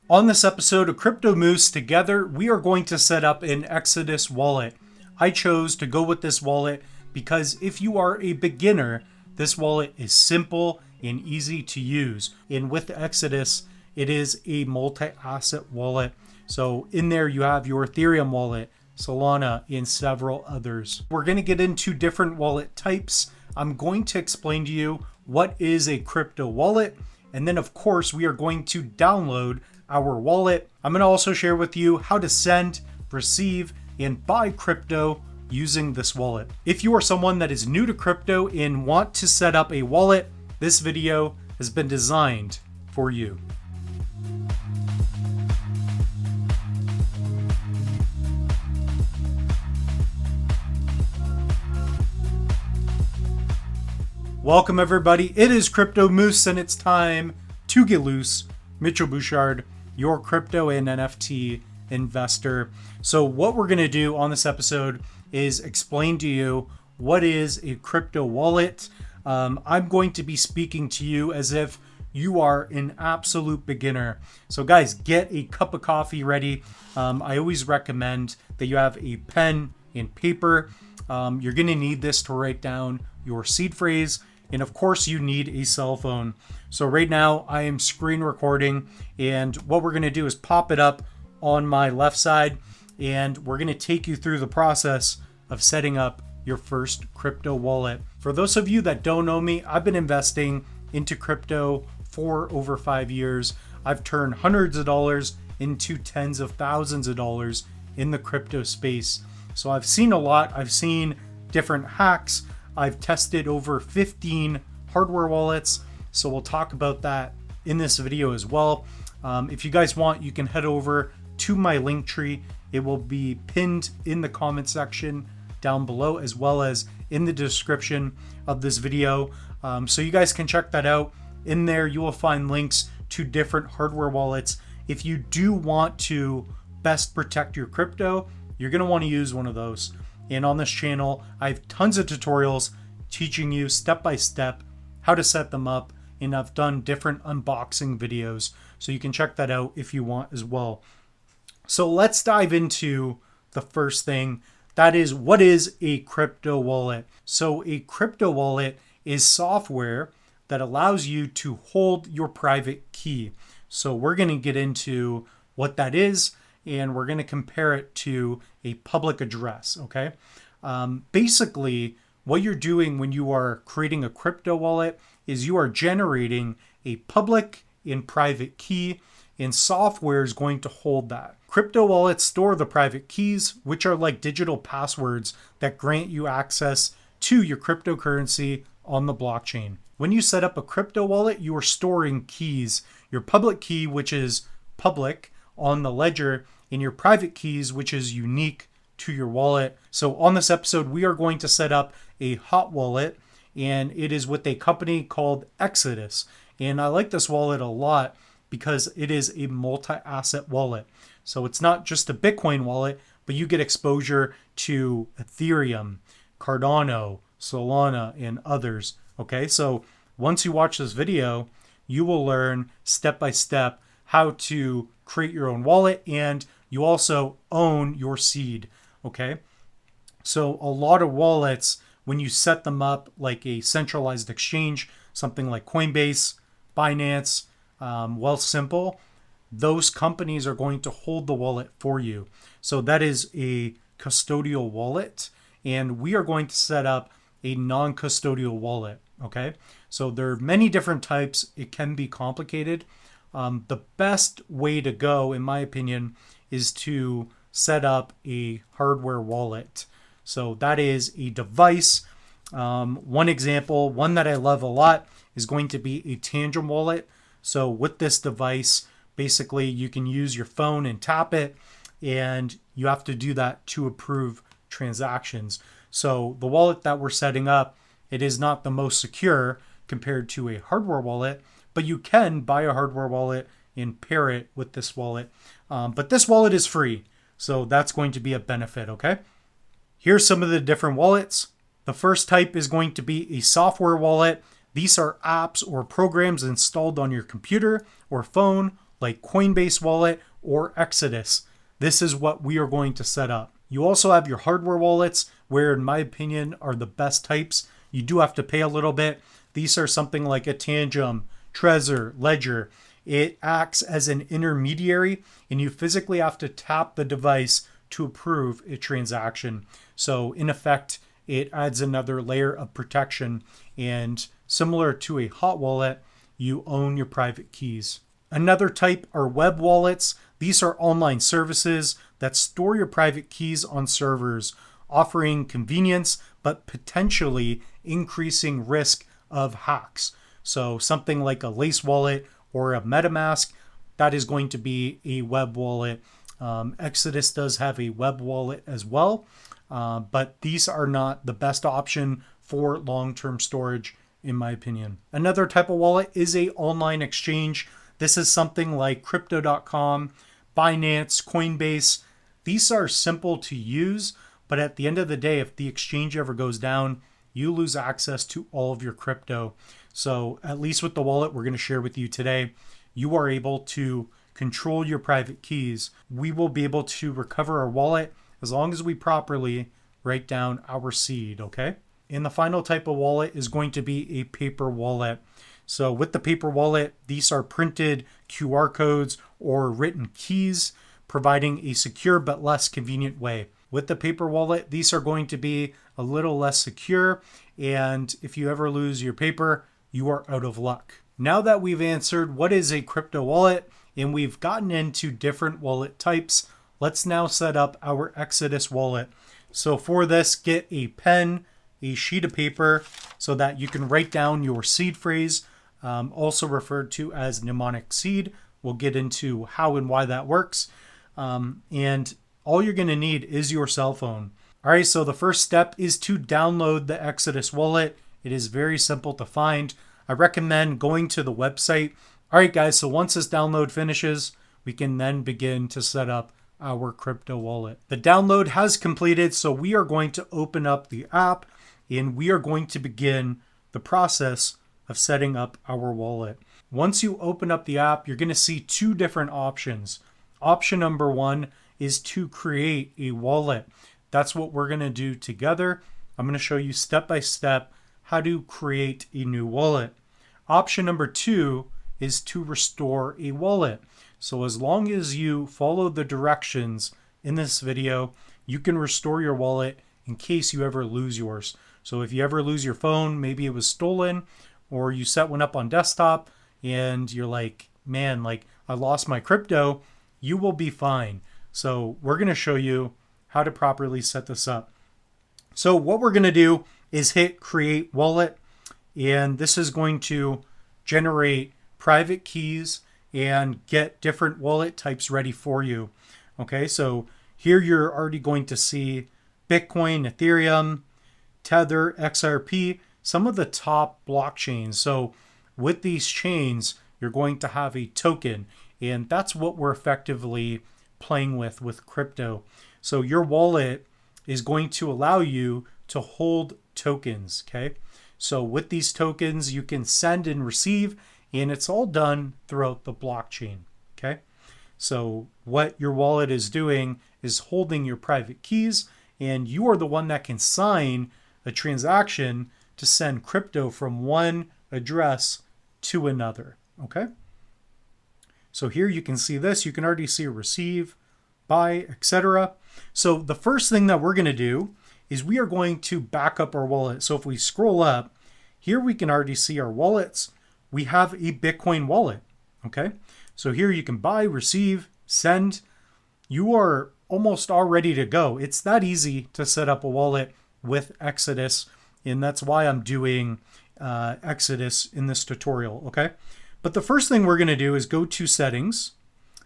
On this episode of Crypto Moose, together we are going to set up an Exodus wallet. I chose to go with this wallet because if you are a beginner, this wallet is simple and easy to use. And with Exodus, it is a multi-asset wallet. So in there you have your Ethereum wallet, Solana, and several others. We're going to get into different wallet types. I'm going to explain to you what is a crypto wallet. And then of course we are going to download our wallet. I'm going to also share with you how to send, receive, and buy crypto using this wallet. If you are someone that is new to crypto and want to set up a wallet, this video has been designed for you. Welcome everybody. It is Crypto Moose and it's time to get loose. Mitchell Bouchard, your crypto and NFT investor. So what we're going to do on this episode is explain to you what is a crypto wallet. I'm going to be speaking to you as if you are an absolute beginner. So guys, get a cup of coffee ready. I always recommend that you have a pen and paper. You're going to need this to write down your seed phrase. And of course you need a cell phone. So right now I am screen recording, and what we're going to do is pop it up on my left side, and we're going to take you through the process of setting up your first crypto wallet. For those of you that don't know me, I've been investing into crypto for over 5 years. I've turned hundreds of dollars into tens of thousands of dollars in the crypto space. So I've seen a lot. I've seen different hacks. I've tested over 15 hardware wallets, so we'll talk about that in this video as well. If you guys want, you can head over to my link tree. It will be pinned in the comment section down below, as well as in the description of this video. So you guys can check that out. In there, you will find links to different hardware wallets. If you do want to best protect your crypto, you're going to want to use one of those. And on this channel, I have tons of tutorials teaching you step by step how to set them up, and I've done different unboxing videos, so you can check that out if you want as well. So let's dive into the first thing. That is, what is a crypto wallet? So a crypto wallet is software that allows you to hold your private key. So we're going to get into what that is, and we're going to compare it to a public address, okay? Basically, what you're doing when you are creating a crypto wallet is you are generating a public and private key, and software is going to hold that. Crypto wallets store the private keys, which are like digital passwords that grant you access to your cryptocurrency on the blockchain. When you set up a crypto wallet, you are storing keys. Your public key, which is public on the ledger, and your private keys, which is unique to your wallet. So on this episode, we are going to set up a hot wallet, and it is with a company called Exodus. And I like this wallet a lot because it is a multi-asset wallet. So it's not just a Bitcoin wallet, but you get exposure to Ethereum, Cardano, Solana, and others. Okay, so once you watch this video, you will learn step by step how to create your own wallet, and you also own your seed. Okay, so a lot of wallets, when you set them up like a centralized exchange, something like Coinbase, Binance, Wealthsimple, those companies are going to hold the wallet for you. So that is a custodial wallet, and we are going to set up a non-custodial wallet. Okay, so there are many different types. It can be complicated. The best way to go, in my opinion, is to set up a hardware wallet. So that is a device. One example, one that I love a lot, is going to be a Tangible wallet. So with this device, basically you can use your phone and tap it, and you have to do that to approve transactions. So the wallet that we're setting up, it is not the most secure compared to a hardware wallet, but you can buy a hardware wallet and pair it with this wallet. But this wallet is free, so that's going to be a benefit, okay? Here's some of the different wallets. The first type is going to be a software wallet. These are apps or programs installed on your computer or phone like Coinbase wallet or Exodus. This is what we are going to set up. You also have your hardware wallets, where in my opinion are the best types. You do have to pay a little bit. These are something like a Tangent, Trezor, Ledger. It acts as an intermediary, and you physically have to tap the device to approve a transaction. So in effect, it adds another layer of protection, and similar to a hot wallet, you own your private keys. Another type are web wallets. These are online services that store your private keys on servers, offering convenience but potentially increasing risk of hacks. So something like a Lace wallet or a MetaMask, that is going to be a web wallet. Exodus does have a web wallet as well, but these are not the best option for long-term storage, in my opinion. Another type of wallet is a online exchange. This is something like crypto.com, Binance, Coinbase. These are simple to use, but at the end of the day, if the exchange ever goes down, you lose access to all of your crypto. So at least with the wallet we're going to share with you today, you are able to control your private keys. We will be able to recover our wallet as long as we properly write down our seed, okay? And the final type of wallet is going to be a paper wallet. So with the paper wallet, these are printed QR codes or written keys, providing a secure but less convenient way. With the paper wallet, these are going to be a little less secure, and if you ever lose your paper, you are out of luck. Now that we've answered what is a crypto wallet and we've gotten into different wallet types, let's now set up our Exodus wallet. So for this, get a pen, a sheet of paper, so that you can write down your seed phrase, also referred to as mnemonic seed. We'll get into how and why that works. And all you're going to need is your cell phone. All right, so the first step is to download the Exodus wallet. It is very simple to find. I recommend going to the website. All right, guys, so once this download finishes, we can then begin to set up our crypto wallet. The download has completed, so we are going to open up the app and we are going to begin the process of setting up our wallet. Once you open up the app, you're going to see two different options. Option number one is to create a wallet. That's what we're going to do together. I'm going to show you step by step how to create a new wallet. Option number two is to restore a wallet. So as long as you follow the directions in this video, you can restore your wallet in case you ever lose yours. So if you ever lose your phone, maybe it was stolen, or you set one up on desktop and you're like, man, like I lost my crypto, you will be fine. So we're going to show you how to properly set this up. So what we're going to do is hit create wallet, and this is going to generate private keys and get different wallet types ready for you. Okay, so here you're already going to see Bitcoin, Ethereum, Tether, XRP, some of the top blockchains. So with these chains, you're going to have a token, and that's what we're effectively playing with crypto. So your wallet is going to allow you to hold tokens, okay? So with these tokens, you can send and receive, and it's all done throughout the blockchain, okay? So what your wallet is doing is holding your private keys, and you are the one that can sign a transaction to send crypto from one address to another, okay? So here you can see this. You can already see receive, buy, etc. So the first thing that we're going to do is we are going to back up our wallet. So if we scroll up, here we can already see our wallets. We have a Bitcoin wallet, okay? So here you can buy, receive, send. You are almost all ready to go. It's that easy to set up a wallet with Exodus, and that's why I'm doing Exodus in this tutorial, okay? But the first thing we're going to do is go to settings,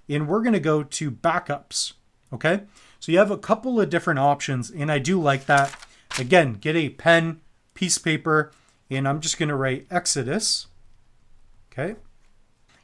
and we're going to go to backups, okay? So you have a couple of different options, and I do like that. Again, get a pen, piece of paper, and I'm just going to write Exodus, okay?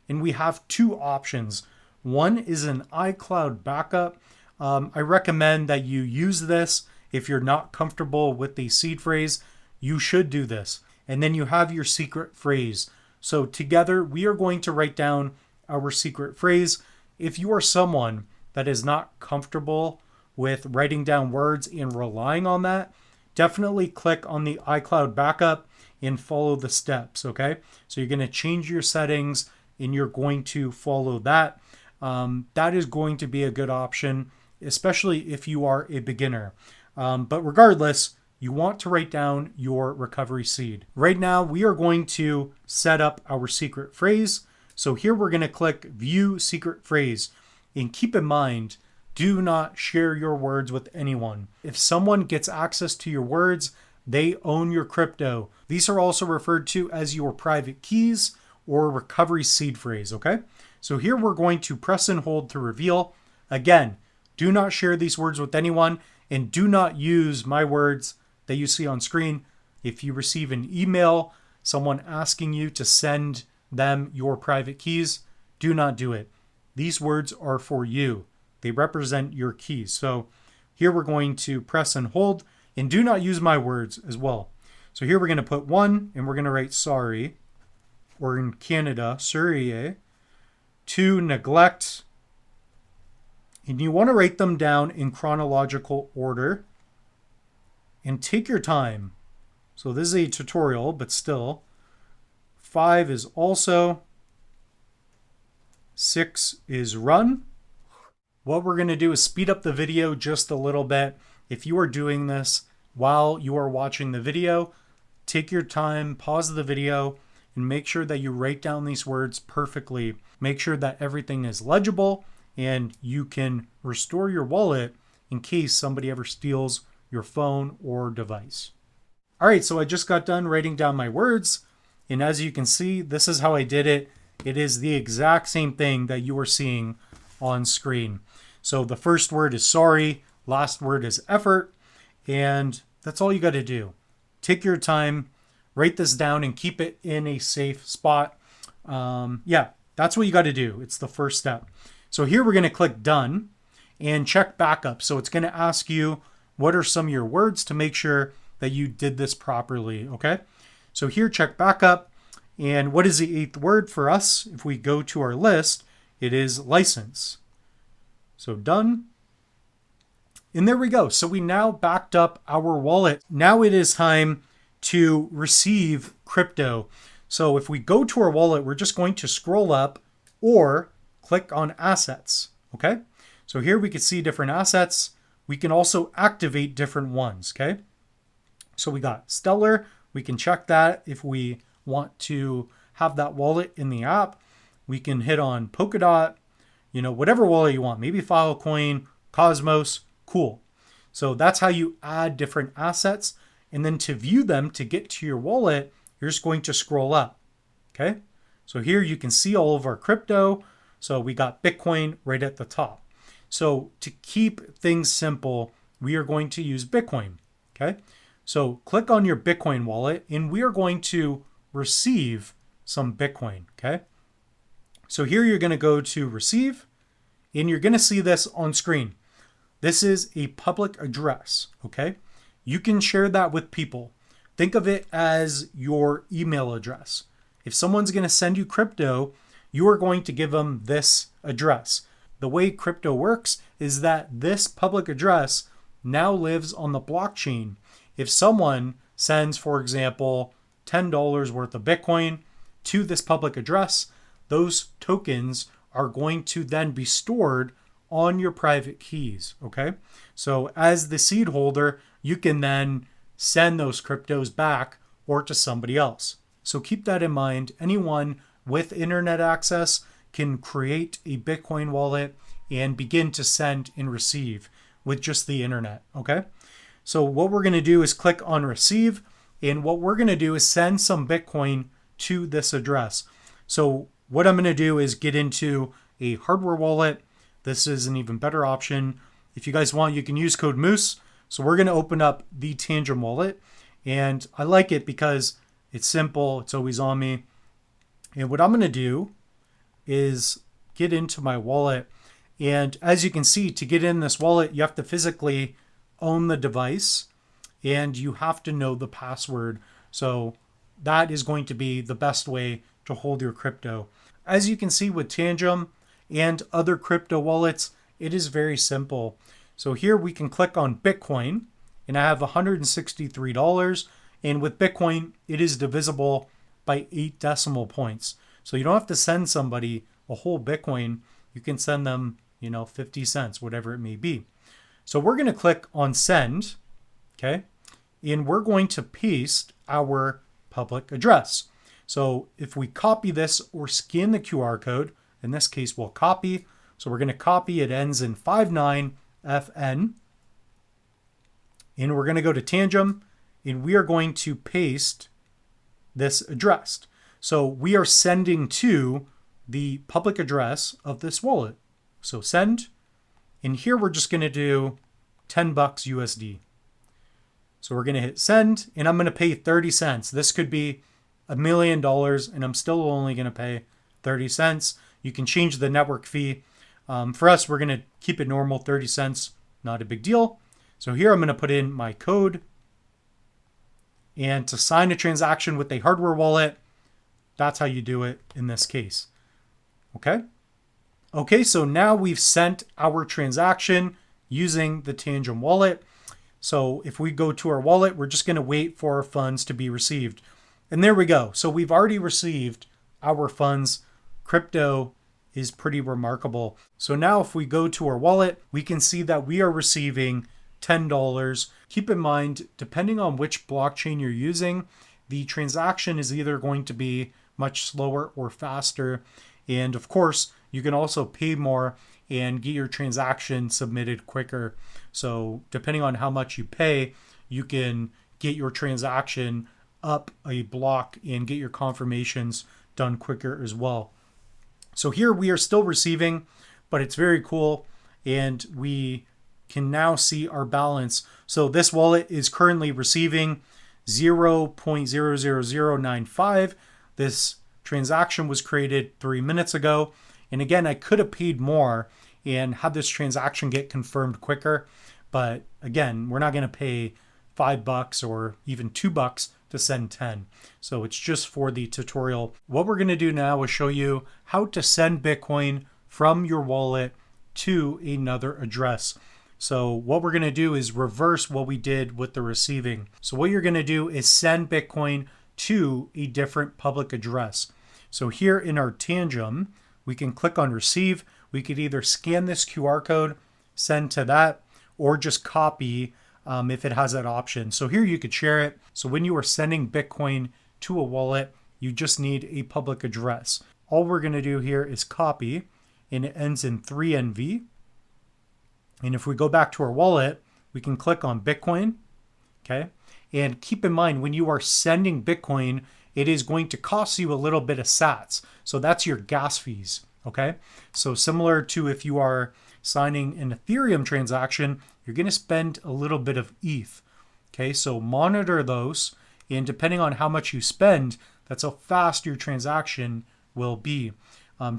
And we have two options. One is an iCloud backup. I recommend that you use this. If you're not comfortable with the seed phrase, you should do this. And then you have your secret phrase. So together, we are going to write down our secret phrase. If you are someone that is not comfortable with writing down words and relying on that, definitely click on the iCloud backup and follow the steps, okay? So you're going to change your settings and you're going to follow that. That is going to be a good option, especially if you are a beginner. But regardless, you want to write down your recovery seed. Right now, we are going to set up our secret phrase. So here we're going to click View Secret Phrase. And keep in mind, do not share your words with anyone. If someone gets access to your words, they own your crypto. These are also referred to as your private keys or recovery seed phrase, okay? So here we're going to press and hold to reveal. Again, do not share these words with anyone and do not use my words that you see on screen. If you receive an email, someone asking you to send them your private keys, do not do it. These words are for you. They represent your keys. So here we're going to press and hold, and do not use my words as well. So here we're going to put 1 and we're going to write sorry, or in Canada, surrier. 2, neglect. And you want to write them down in chronological order. And take your time. So this is a tutorial, but still. 5 is also. 6 is run. What we're going to do is speed up the video just a little bit. If you are doing this while you are watching the video, take your time, pause the video, and make sure that you write down these words perfectly. Make sure that everything is legible and you can restore your wallet in case somebody ever steals your phone or device. All right, so I just got done writing down my words. And as you can see, this is how I did it. It is the exact same thing that you are seeing on screen. So the first word is sorry, last word is effort, and that's all you got to do. Take your time, write this down, and keep it in a safe spot. Yeah, that's what you got to do. It's the first step. So here we're going to click done and check backup. So it's going to ask you what are some of your words to make sure that you did this properly, okay? So here, check backup. And what is the 8th word for us? If we go to our list, it is license. So done. And there we go. So we now backed up our wallet. Now it is time to receive crypto. So if we go to our wallet, we're just going to scroll up or click on assets, okay? So here we can see different assets. We can also activate different ones, okay? So we got Stellar. We can check that if we want to have that wallet in the app. We can hit on Polkadot, whatever wallet you want, maybe Filecoin, Cosmos, cool. So that's how you add different assets. And then to view them, to get to your wallet, you're just going to scroll up, okay? So here you can see all of our crypto. So we got Bitcoin right at the top. So to keep things simple, we are going to use Bitcoin, okay? So click on your Bitcoin wallet and we are going to receive some Bitcoin, okay? So here you're going to go to receive and you're going to see this on screen. This is a public address, okay? You can share that with people. Think of it as your email address. If someone's going to send you crypto, you are going to give them this address. The way crypto works is that this public address now lives on the blockchain. If someone sends, for example, $10 worth of Bitcoin to this public address, those tokens are going to then be stored on your private keys, okay? So as the seed holder, you can then send those cryptos back or to somebody else. So keep that in mind. Anyone with internet access can create a Bitcoin wallet and begin to send and receive with just the internet, okay? So what we're going to do is click on receive, and what we're going to do is send some Bitcoin to this address. So what I'm going to do is get into a hardware wallet. This is an even better option. If you guys want, you can use code Moose. So we're going to open up the Tangent wallet, and I like it because it's simple. It's always on me. And what I'm going to do is get into my wallet. And as you can see, to get in this wallet, you have to physically own the device and you have to know the password. So that is going to be the best way to hold your crypto. as you can see with Tangem and other crypto wallets, it is very simple. So here we can click on Bitcoin, and I have $163. And with Bitcoin, it is divisible by 8 decimal points. So you don't have to send somebody a whole Bitcoin. You can send them, 50 cents, whatever it may be. So we're going to click on send, okay? And we're going to paste our public address. So if we copy this or scan the QR code, in this case, we'll copy. So we're going to copy, it ends in 59FN. And we're going to go to Tangem, and we are going to paste this address. So we are sending to the public address of this wallet. So send, and here we're just going to do $10 USD. So we're going to hit send, and I'm going to pay 30 cents. This could be $1 million, and I'm still only going to pay 30 cents. You can change the network fee. For us, we're going to keep it normal, 30 cents, not a big deal. So here I'm going to put in my code. And to sign a transaction with a hardware wallet, that's how you do it in this case. Okay, so now we've sent our transaction using the Tangem wallet. So if we go to our wallet, we're just going to wait for our funds to be received. And there we go. So we've already received our funds. Crypto is pretty remarkable. So now if we go to our wallet, we can see that we are receiving $10. Keep in mind, depending on which blockchain you're using, the transaction is either going to be much slower or faster. And of course, you can also pay more and get your transaction submitted quicker. So depending on how much you pay, you can get your transaction up a block and get your confirmations done quicker as well. So here we are still receiving, but it's very cool. And we can now see our balance. So this wallet is currently receiving 0.00095. This transaction was created 3 minutes ago. And again, I could have paid more and had this transaction get confirmed quicker. But again, we're not going to pay $5 or even $2 to send 10. So it's just for the tutorial. What we're going to do now is show you how to send Bitcoin from your wallet to another address. So what we're going to do is reverse what we did with the receiving. So what you're going to do is send Bitcoin to a different public address. So here in our Tangem, we can click on receive. We could either scan this QR code, send to that, or just copy if it has that option. So here you could share it. So when you are sending Bitcoin to a wallet, you just need a public address. All we're going to do here is copy, and it ends in 3NV. And if we go back to our wallet, we can click on Bitcoin, okay? And keep in mind, when you are sending Bitcoin, it is going to cost you a little bit of sats. So that's your gas fees, okay? So similar to if you are signing an Ethereum transaction, you're going to spend a little bit of ETH, okay? So monitor those, and depending on how much you spend, that's how fast your transaction will be.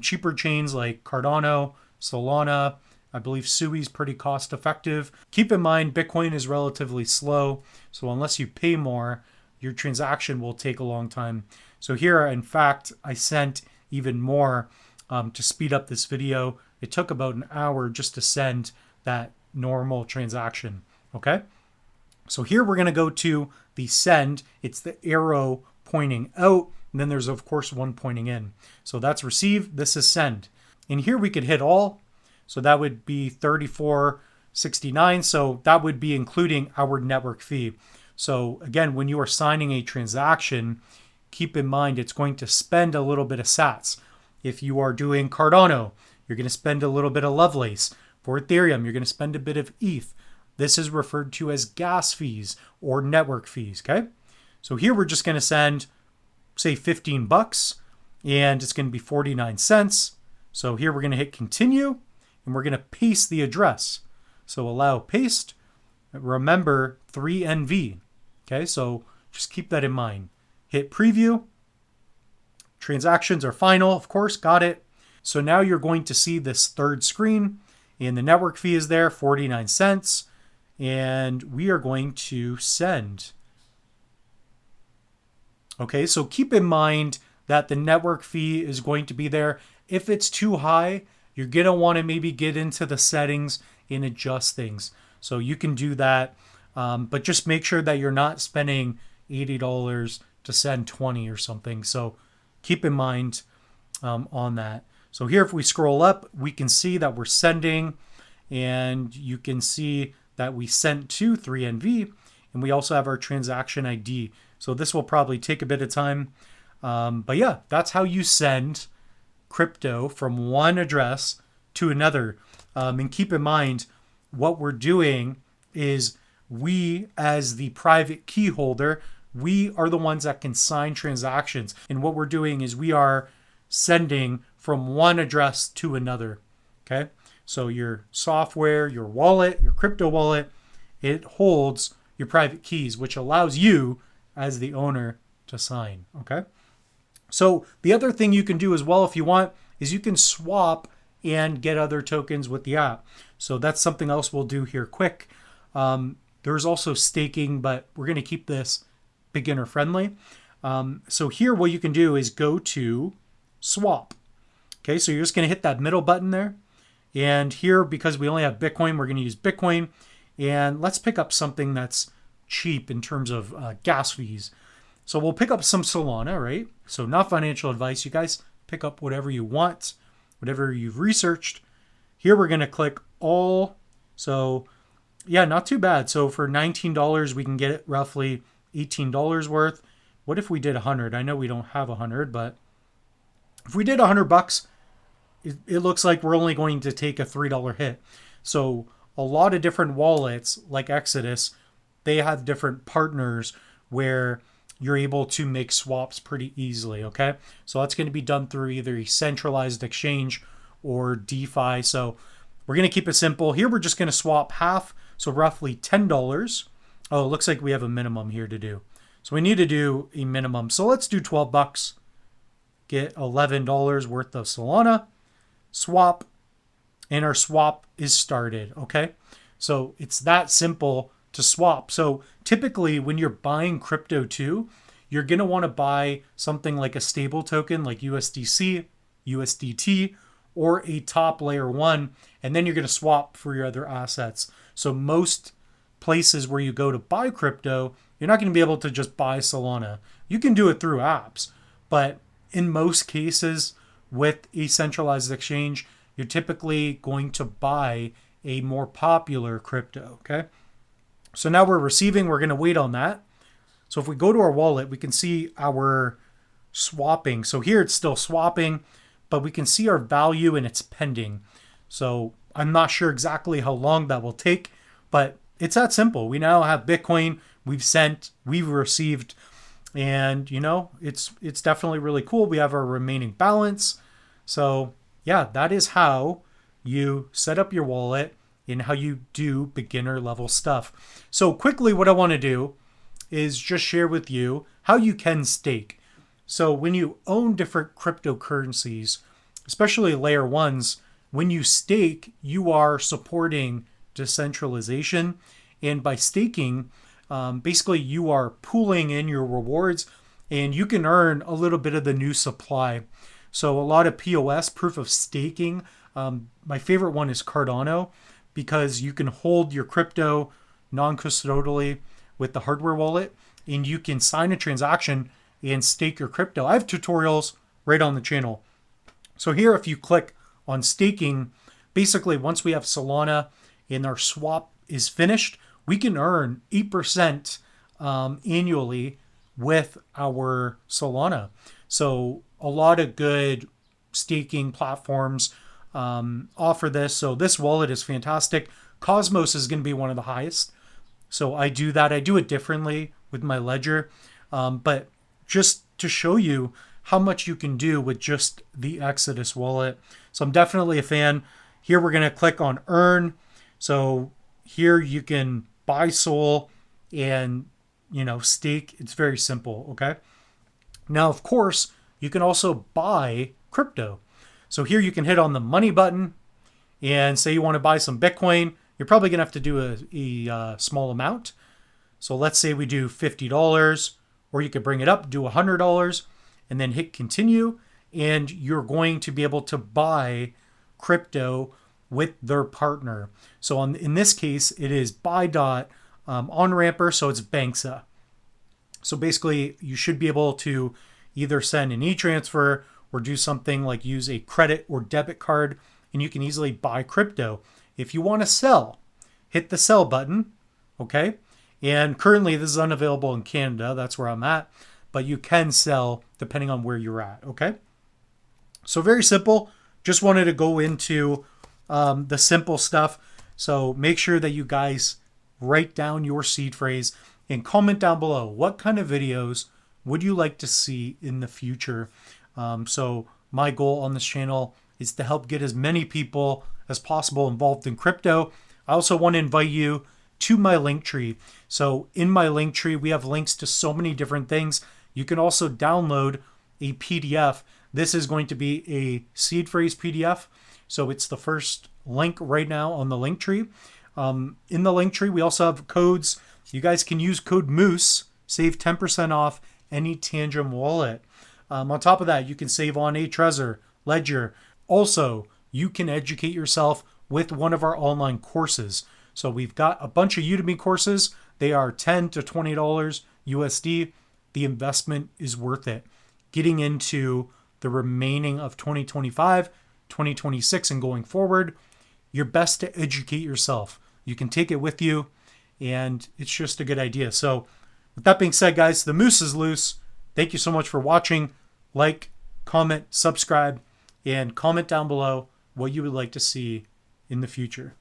Cheaper chains like Cardano, Solana, I believe Sui is pretty cost effective. Keep in mind, Bitcoin is relatively slow. So unless you pay more, your transaction will take a long time. So here, in fact, I sent even more to speed up this video. It took about an hour just to send that normal transaction. Okay. So here we're going to go to the send. It's the arrow pointing out. And then there's, of course, one pointing in. So that's receive. This is send. And here we could hit all. So that would be $34.69. So that would be including our network fee. So again, when you are signing a transaction, keep in mind it's going to spend a little bit of sats. If you are doing Cardano, you're going to spend a little bit of Lovelace. For Ethereum, you're going to spend a bit of ETH. This is referred to as gas fees or network fees, okay? So here we're just going to send, say, $15, and it's going to be 49 cents. So here we're going to hit continue. And we're going to paste the address. So allow paste. Remember 3NV. Okay, so just keep that in mind. Hit preview. Transactions are final, of course, got it. So now you're going to see this third screen, and the network fee is there, 49 cents. And we are going to send. Okay, so keep in mind that the network fee is going to be there. If it's too high, you're going to want to maybe get into the settings and adjust things. So you can do that, but just make sure that you're not spending $80 to send 20 or something. So keep in mind on that. So here, if we scroll up, we can see that we're sending, and you can see that we sent to 3NV, and we also have our transaction ID. So this will probably take a bit of time. But yeah, that's how you send crypto from one address to another. And keep in mind, what we're doing is we, as the private key holder, we are the ones that can sign transactions. And what we're doing is we are sending from one address to another. Okay. So your software, your wallet, your crypto wallet, it holds your private keys, which allows you as the owner to sign. Okay. So the other thing you can do as well, if you want, is you can swap and get other tokens with the app. So that's something else we'll do here quick. There's also staking, but we're going to keep this beginner friendly. So here, what you can do is go to swap. Okay, so you're just going to hit that middle button there. And here, because we only have Bitcoin, we're going to use Bitcoin. And let's pick up something that's cheap in terms of gas fees. So we'll pick up some Solana, right? So not financial advice. You guys pick up whatever you want, whatever you've researched. Here we're going to click all. So yeah, not too bad. So for $19, we can get it roughly $18 worth. What if we did 100? I know we don't have 100, but if we did $100, it looks like we're only going to take a $3 hit. So a lot of different wallets like Exodus, they have different partners where you're able to make swaps pretty easily, okay? So that's going to be done through either a centralized exchange or DeFi. So we're going to keep it simple. Here we're just going to swap half, so roughly $10. Oh, it looks like we have a minimum here to do. So we need to do a minimum. So let's do $12. Get $11 worth of Solana. Swap. And our swap is started, okay? So it's that simple to swap. So typically when you're buying crypto too, you're going to want to buy something like a stable token like USDC, USDT, or a top layer one, and then you're going to swap for your other assets. So most places where you go to buy crypto, you're not going to be able to just buy Solana. You can do it through apps, but in most cases with a centralized exchange, you're typically going to buy a more popular crypto, okay? So now we're receiving, we're going to wait on that. So if we go to our wallet, we can see our swapping. So here it's still swapping, but we can see our value and it's pending. So I'm not sure exactly how long that will take, but it's that simple. We now have Bitcoin, we've sent, we've received, and you know, it's definitely really cool. We have our remaining balance. So yeah, that is how you set up your wallet and how you do beginner level stuff. So quickly, what I want to do is just share with you how you can stake. So when you own different cryptocurrencies, especially layer ones, when you stake, you are supporting decentralization. And by staking, basically you are pooling in your rewards and you can earn a little bit of the new supply. So a lot of POS, proof of staking, my favorite one is Cardano, because you can hold your crypto non-custodially with the hardware wallet and you can sign a transaction and stake your crypto. I have tutorials right on the channel. So here, if you click on staking, basically once we have Solana and our swap is finished, we can earn 8% annually with our Solana. So a lot of good staking platforms offer this. So this wallet is fantastic. Cosmos is going to be one of the highest. So I do that. I do it differently with my ledger. But just to show you how much you can do with just the Exodus wallet. So I'm definitely a fan. Here we're going to click on earn. So here you can buy Sol and, you know, stake. It's very simple. Okay. Now, of course, you can also buy crypto. So here you can hit on the money button and say you want to buy some Bitcoin. You're probably going to have to do a small amount. So let's say we do $50, or you could bring it up, do $100. and then hit continue, and you're going to be able to buy crypto with their partner. So in this case, it is Buy Dot on Ramper, so it's Banksa. So basically, you should be able to either send an e-transfer or do something like use a credit or debit card, and you can easily buy crypto. If you want to sell, hit the sell button, okay? And currently this is unavailable in Canada. That's where I'm at. But you can sell depending on where you're at, okay? So very simple. Just wanted to go into the simple stuff. So make sure that you guys write down your seed phrase and comment down below. What kind of videos would you like to see in the future? So my goal on this channel is to help get as many people as possible involved in crypto. I also want to invite you to my link tree. So in my link tree, we have links to so many different things. You can also download a PDF. This is going to be a seed phrase PDF. So it's the first link right now on the link tree. In the link tree, we also have codes. You guys can use code MOOSE, save 10% off any Tangent wallet. On top of that, you can save on a Trezor, Ledger. Also, you can educate yourself with one of our online courses. So we've got a bunch of Udemy courses. They are $10 to $20 USD. The investment is worth it. Getting into the remaining of 2025, 2026, and going forward, you're best to educate yourself. You can take it with you, and it's just a good idea. So with that being said, guys, the moose is loose. Thank you so much for watching. Like, comment, subscribe, and comment down below what you would like to see in the future.